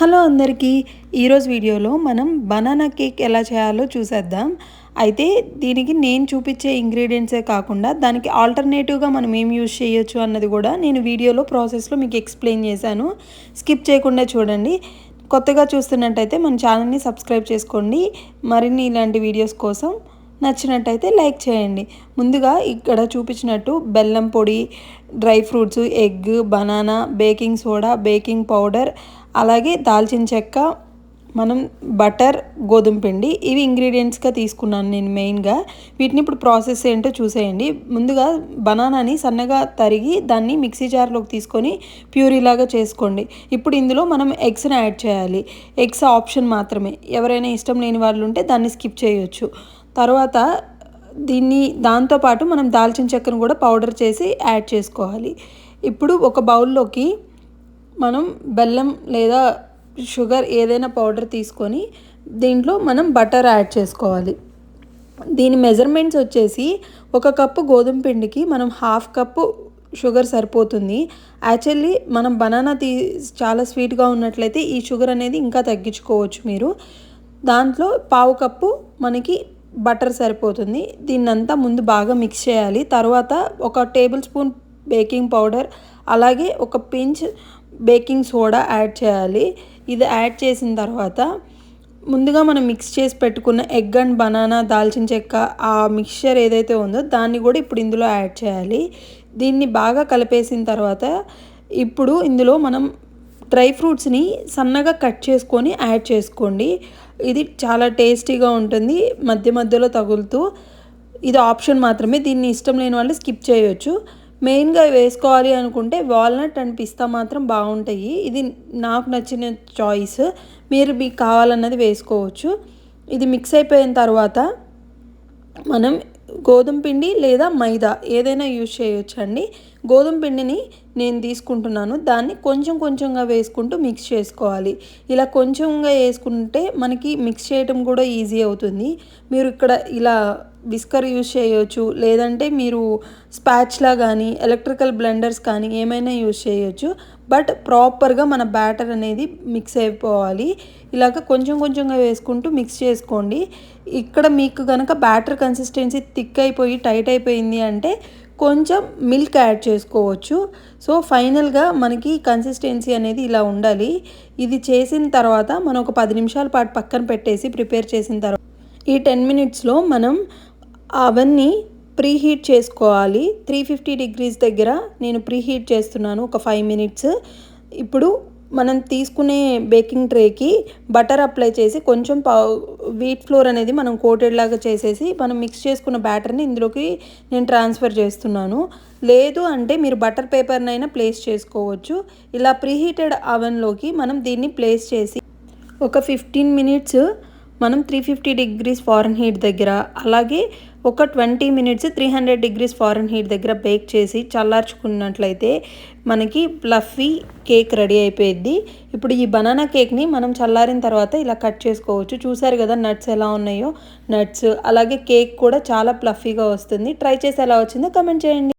Hello అందరికీ ఈరోజు వీడియోలో మనం బనానా కేక్ ఎలా చేయాలో చూసేద్దాం. అయితే దీనికి నేను చూపించే ఇంగ్రీడియంట్సే కాకుండా దానికి ఆల్టర్నేటివ్గా మనం ఏం యూజ్ చేయొచ్చు అన్నది కూడా నేను వీడియోలో ప్రాసెస్లో మీకు ఎక్స్ప్లెయిన్ చేశాను. స్కిప్ చేయకుండా చూడండి. కొత్తగా చూస్తున్నట్టయితే మన ఛానల్ని సబ్స్క్రైబ్ చేసుకోండి. మరిన్ని ఇలాంటి వీడియోస్ కోసం నచ్చినట్టయితే లైక్ చేయండి. ముందుగా ఇక్కడ చూపించినట్టు బెల్లం పొడి, dry fruits, egg, banana, baking soda, baking powder, అలాగే దాల్చిన చెక్క, మనం బటర్, గోధుమ పిండి ఇవి ఇంగ్రీడియంట్స్గా తీసుకున్నాను నేను మెయిన్గా. వీటిని ఇప్పుడు ప్రాసెస్ ఏంటో చూసేయండి. ముందుగా బనానాని సన్నగా తరిగి దాన్ని మిక్సీ జార్లోకి తీసుకొని ప్యూరీలాగా చేసుకోండి. ఇప్పుడు ఇందులో మనం ఎగ్స్ని యాడ్ చేయాలి. ఎగ్స్ ఆప్షన్ మాత్రమే, ఎవరైనా ఇష్టం లేని వాళ్ళు ఉంటే దాన్ని స్కిప్ చేయొచ్చు. తర్వాత దాంతోపాటు మనం దాల్చిన చెక్కను కూడా పౌడర్ చేసి యాడ్ చేసుకోవాలి. ఇప్పుడు ఒక బౌల్లోకి మనం బెల్లం లేదా షుగర్ ఏదైనా పౌడర్ తీసుకొని దీంట్లో మనం బటర్ యాడ్ చేసుకోవాలి. దీని మెజర్మెంట్స్ వచ్చేసి 1 కప్పు గోధుమ పిండికి మనం 1/2 కప్పు షుగర్ సరిపోతుంది. యాక్చువల్లీ మనం బనానా చాలా స్వీట్గా ఉన్నట్లయితే ఈ షుగర్ అనేది ఇంకా తగ్గించుకోవచ్చు మీరు. దాంట్లో 1/4 కప్పు మనకి బటర్ సరిపోతుంది. దీన్నంతా ముందు బాగా మిక్స్ చేయాలి. తర్వాత 1 టేబుల్ స్పూన్ బేకింగ్ పౌడర్, అలాగే 1 పించ్ బేకింగ్ సోడా యాడ్ చేయాలి. ఇది యాడ్ చేసిన తర్వాత ముందుగా మనం మిక్స్ చేసి పెట్టుకున్న ఎగ్ అండ్ బనానా, దాల్చిన చెక్క, ఆ మిక్స్చర్ ఏదైతే ఉందో దాన్ని కూడా ఇప్పుడు ఇందులో యాడ్ చేయాలి. దీన్ని బాగా కలిపేసిన తర్వాత ఇప్పుడు ఇందులో మనం డ్రై ఫ్రూట్స్ని సన్నగా కట్ చేసుకొని యాడ్ చేసుకోండి. ఇది చాలా టేస్టీగా ఉంటుంది, మధ్య మధ్యలో తగులుతూ. ఇది ఆప్షన్ మాత్రమే, దీన్ని ఇష్టం లేని వాళ్ళు స్కిప్ చేయొచ్చు. మెయిన్గా వేసుకోవాలి అనుకుంటే వాల్నట్ అండ్ పిస్తా మాత్రం బాగుంటాయి. ఇది నాకు నచ్చిన చాయిస్, మీకు కావాలన్నది వేసుకోవచ్చు. ఇది మిక్స్ అయిపోయిన తర్వాత మనం గోధుమ పిండి లేదా మైదా ఏదైనా యూజ్ చేయొచ్చండి. గోధుమ పిండిని నేను తీసుకుంటున్నాను, దాన్ని కొంచెం కొంచెంగా వేసుకుంటూ మిక్స్ చేసుకోవాలి. ఇలా కొంచెంగా వేసుకుంటే మనకి మిక్స్ చేయటం కూడా ఈజీ అవుతుంది. మీరు ఇక్కడ ఇలా విస్కర్ యూజ్ చేయొచ్చు, లేదంటే మీరు స్పాచ్లా కానీ ఎలక్ట్రికల్ బ్లెండర్స్ కానీ ఏమైనా యూజ్ చేయొచ్చు. బట్ ప్రాపర్గా మన బ్యాటర్ అనేది మిక్స్ అయిపోవాలి. ఇలాగ కొంచెం కొంచెంగా వేసుకుంటూ మిక్స్ చేసుకోండి. ఇక్కడ మీకు కనుక బ్యాటర్ కన్సిస్టెన్సీ థిక్ అయిపోయి టైట్ అయిపోయింది అంటే కొంచెం మిల్క్ యాడ్ చేసుకోవచ్చు. సో ఫైనల్గా మనకి కన్సిస్టెన్సీ అనేది ఇలా ఉండాలి. ఇది చేసిన తర్వాత మనం ఒక 10 నిమిషాల పాటు పక్కన పెట్టేసి ప్రిపేర్ చేసిన తర్వాత ఈ 10 మినిట్స్లో మనం అవన్నీ ప్రీహీట్ చేసుకోవాలి. 350 డిగ్రీస్ దగ్గర నేను ప్రీహీట్ చేస్తున్నాను ఒక 5 మినిట్స్. ఇప్పుడు మనం తీసుకునే బేకింగ్ ట్రేకి బటర్ అప్లై చేసి కొంచెం వీట్ ఫ్లోర్ అనేది మనం కోటెడ్ లాగా చేసేసి మనం మిక్స్ చేసుకున్న బ్యాటర్ని ఇందులోకి నేను ట్రాన్స్ఫర్ చేస్తున్నాను. లేదు అంటే మీరు బటర్ పేపర్నైనా ప్లేస్ చేసుకోవచ్చు. ఇలా ప్రీహీటెడ్ అవెన్లోకి మనం దీన్ని ప్లేస్ చేసి ఒక 15 మినిట్స్ మనం 350 డిగ్రీస్ ఫారెన్హీట్ దగ్గర, అలాగే ఒక 20 మినిట్స్ 300 డిగ్రీస్ ఫారెన్హీట్ దగ్గర బేక్ చేసి చల్లార్చుకున్నట్లయితే మనకి ఫ్లఫీ కేక్ రెడీ అయిపోయింది. ఇప్పుడు ఈ బనానా కేక్ని మనం చల్లారిన తర్వాత ఇలా కట్ చేసుకోవచ్చు. చూసారు కదా నట్స్ ఎలా ఉన్నాయో, నట్స్ అలాగే కేక్ కూడా చాలా ఫ్లఫీగా వస్తుంది. ట్రై చేసి ఎలా వచ్చిందో కమెంట్ చేయండి.